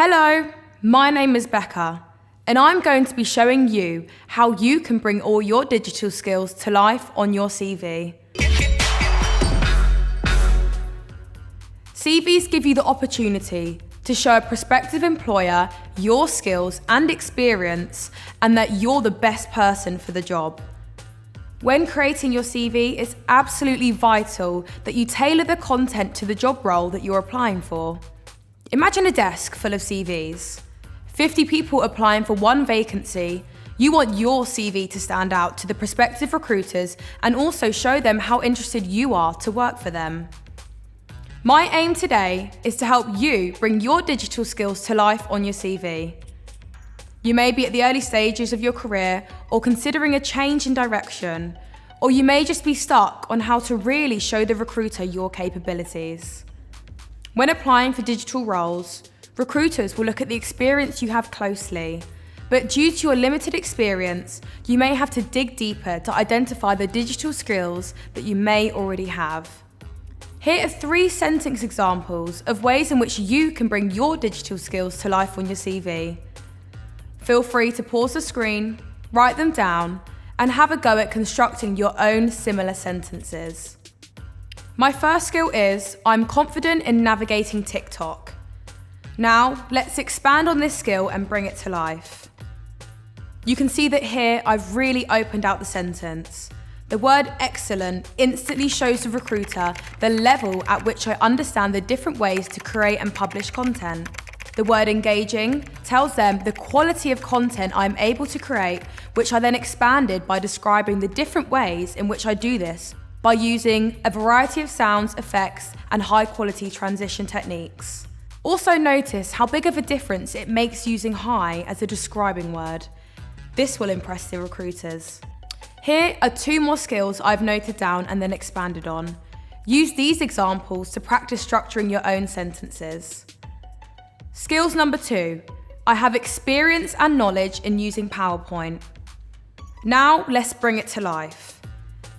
Hello, my name is Becca, and I'm going to be showing you how you can bring all your digital skills to life on your CV. CVs give you the opportunity to show a prospective employer your skills and experience and that you're the best person for the job. When creating your CV, it's absolutely vital that you tailor the content to the job role that you're applying for. Imagine a desk full of CVs. 50 people applying for one vacancy. You want your CV to stand out to the prospective recruiters and also show them how interested you are to work for them. My aim today is to help you bring your digital skills to life on your CV. You may be at the early stages of your career or considering a change in direction, or you may just be stuck on how to really show the recruiter your capabilities. When applying for digital roles, recruiters will look at the experience you have closely, but due to your limited experience, you may have to dig deeper to identify the digital skills that you may already have. Here are 3 sentence examples of ways in which you can bring your digital skills to life on your CV. Feel free to pause the screen, write them down, and have a go at constructing your own similar sentences. My first skill is, I'm confident in navigating TikTok. Now, let's expand on this skill and bring it to life. You can see that here I've really opened out the sentence. The word excellent instantly shows the recruiter the level at which I understand the different ways to create and publish content. The word engaging tells them the quality of content I'm able to create, which I then expanded by describing the different ways in which I do this by using a variety of sounds, effects, and high-quality transition techniques. Also notice how big of a difference it makes using high as a describing word. This will impress the recruiters. Here are 2 more skills I've noted down and then expanded on. Use these examples to practice structuring your own sentences. Skills number 2, I have experience and knowledge in using PowerPoint. Now let's bring it to life.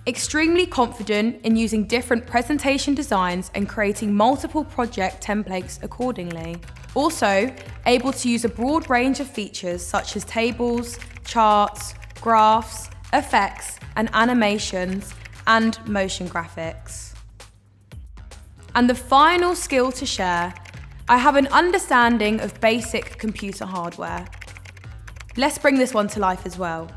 Extremely confident in using different presentation designs and creating multiple project templates accordingly. Also, able to use a broad range of features such as tables, charts, graphs, effects and animations, and motion graphics. And the final skill to share, I have an understanding of basic computer hardware. Let's bring this one to life as well.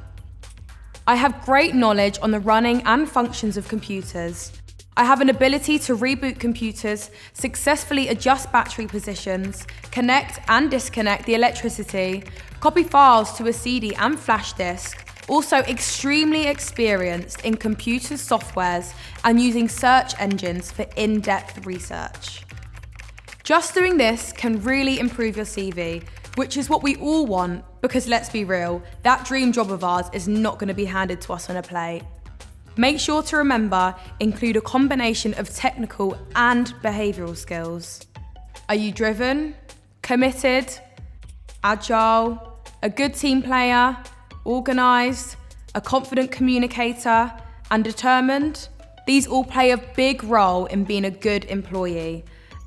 I have great knowledge on the running and functions of computers. I have an ability to reboot computers, successfully adjust battery positions, connect and disconnect the electricity, copy files to a CD and flash disk. Also extremely experienced in computer softwares and using search engines for in-depth research. Just doing this can really improve your CV, which is what we all want, because let's be real, that dream job of ours is not going to be handed to us on a plate. Make sure to remember, include a combination of technical and behavioural skills. Are you driven, committed, agile, a good team player, organised, a confident communicator, and determined? These all play a big role in being a good employee.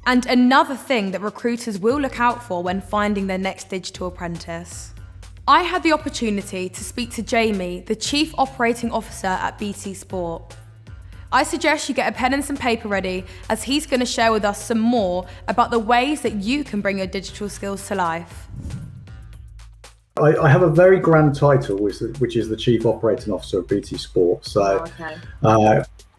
And another thing that recruiters will look out for when finding their next digital apprentice. I had the opportunity to speak to Jamie, the Chief Operating Officer at BT Sport. I suggest you get a pen and some paper ready, as he's going to share with us some more about the ways that you can bring your digital skills to life. I have a very grand title, which is the Chief Operating Officer of BT Sport. So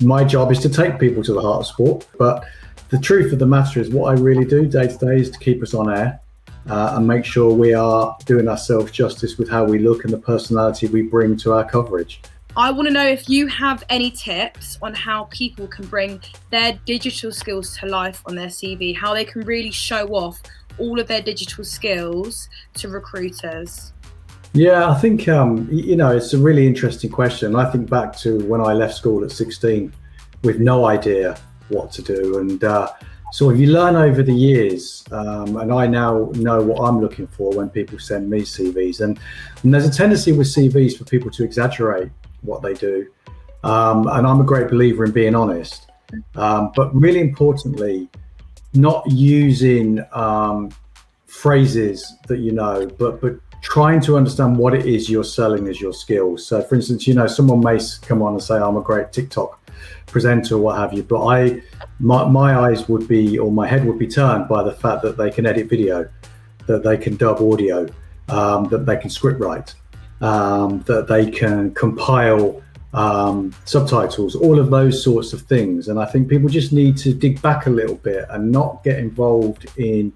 my job is to take people to the heart of sport, but the truth of the matter is what I really do day to day is to keep us on air and make sure we are doing ourselves justice with how we look and the personality we bring to our coverage. I want to know if you have any tips on how people can bring their digital skills to life on their CV, how they can really show off all of their digital skills to recruiters. Yeah, I think, it's a really interesting question. I think back to when I left school at 16 with no idea what to do, and so you learn over the years, and I now know what I'm looking for when people send me CVs, and there's a tendency with CVs for people to exaggerate what they do, and I'm a great believer in being honest, but really importantly, not using phrases that you know, but trying to understand what it is you're selling as your skills. So for instance, someone may come on and say, I'm a great TikTok presenter or what have you, but my eyes would be, or my head would be turned by the fact that they can edit video, that they can dub audio, that they can script write, that they can compile subtitles, all of those sorts of things. And I think people just need to dig back a little bit and not get involved in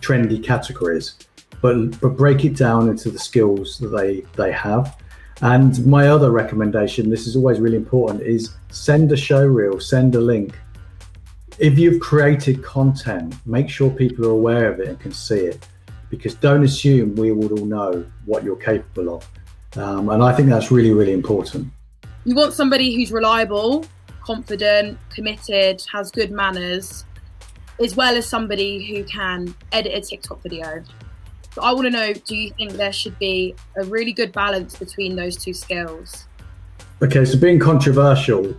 trendy categories, but break it down into the skills that they have. And my other recommendation, this is always really important, is send a show reel, send a link. If you've created content, make sure people are aware of it and can see it, because don't assume we would all know what you're capable of. And I think that's really, really important. You want somebody who's reliable, confident, committed, has good manners, as well as somebody who can edit a TikTok video. So I want to know, do you think there should be a really good balance between those two skills? Okay, so being controversial,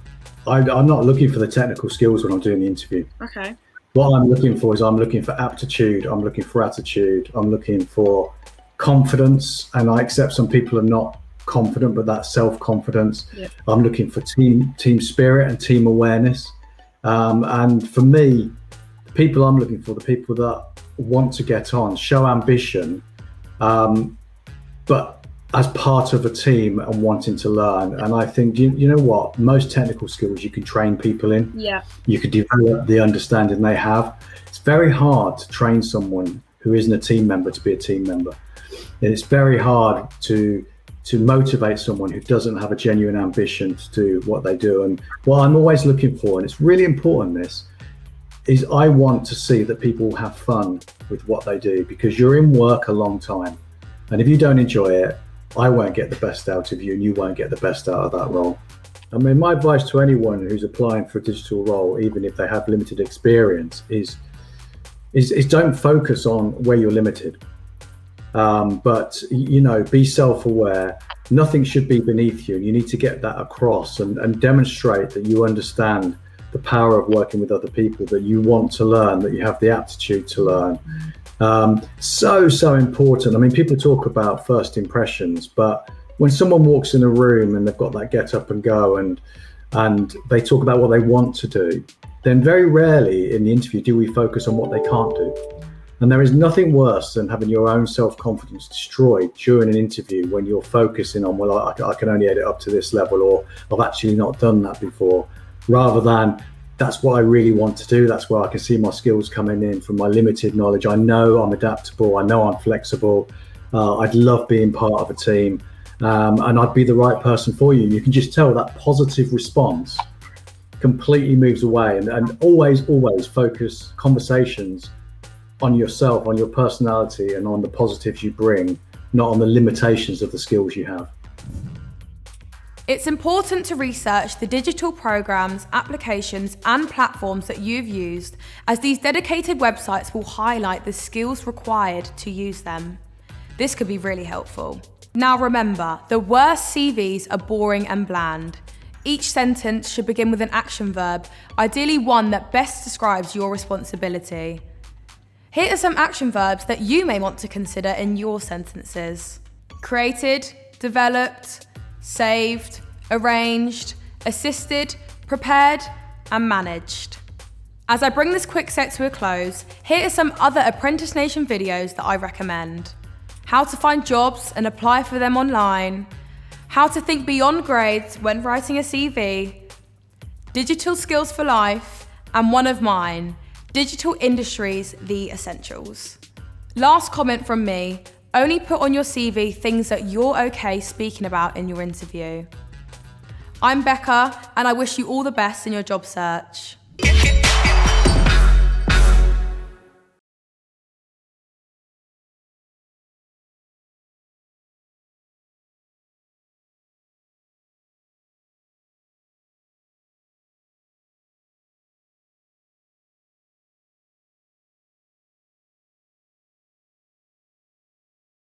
I'm not looking for the technical skills when I'm doing the interview. Okay. What I'm looking for is I'm looking for aptitude, I'm looking for attitude, I'm looking for confidence, and I accept some people are not confident, but that's self-confidence. Yep. I'm looking for team spirit and team awareness. And for me, the people I'm looking for, the people that want to get on, show ambition, but as part of a team and wanting to learn. And I think, you know what, most technical skills you can train people in. Yeah. You can develop the understanding they have. It's very hard to train someone who isn't a team member to be a team member. And it's very hard to motivate someone who doesn't have a genuine ambition to do what they do. And what I'm always looking for, and it's really important, this, is I want to see that people have fun with what they do, because you're in work a long time. And if you don't enjoy it, I won't get the best out of you and you won't get the best out of that role. I mean, my advice to anyone who's applying for a digital role, even if they have limited experience, is don't focus on where you're limited. But, be self-aware. Nothing should be beneath you. And you need to get that across and demonstrate that you understand the power of working with other people, that you want to learn, that you have the aptitude to learn. So important. I mean, people talk about first impressions, but when someone walks in a room and they've got that get up and go and they talk about what they want to do, then very rarely in the interview do we focus on what they can't do. And there is nothing worse than having your own self-confidence destroyed during an interview when you're focusing on, well, I can only edit up to this level, or I've actually not done that before, rather than that's what I really want to do. That's where I can see my skills coming in from my limited knowledge. I know I'm adaptable. I know I'm flexible. I'd love being part of a team, and I'd be the right person for you. You can just tell that positive response completely moves away, and always focus conversations on yourself, on your personality, and on the positives you bring, not on the limitations of the skills you have. It's important to research the digital programs, applications, and platforms that you've used, as these dedicated websites will highlight the skills required to use them. This could be really helpful. Now remember, the worst CVs are boring and bland. Each sentence should begin with an action verb, ideally one that best describes your responsibility. Here are some action verbs that you may want to consider in your sentences. Created, developed, saved, arranged, assisted, prepared, and managed. As I bring this quick set to a close, here are some other Apprentice Nation videos that I recommend. How to find jobs and apply for them online, how to think beyond grades when writing a CV, digital skills for life, and one of mine, Digital Industries, The Essentials. Last comment from me, only put on your CV things that you're okay speaking about in your interview. I'm Becca, and I wish you all the best in your job search.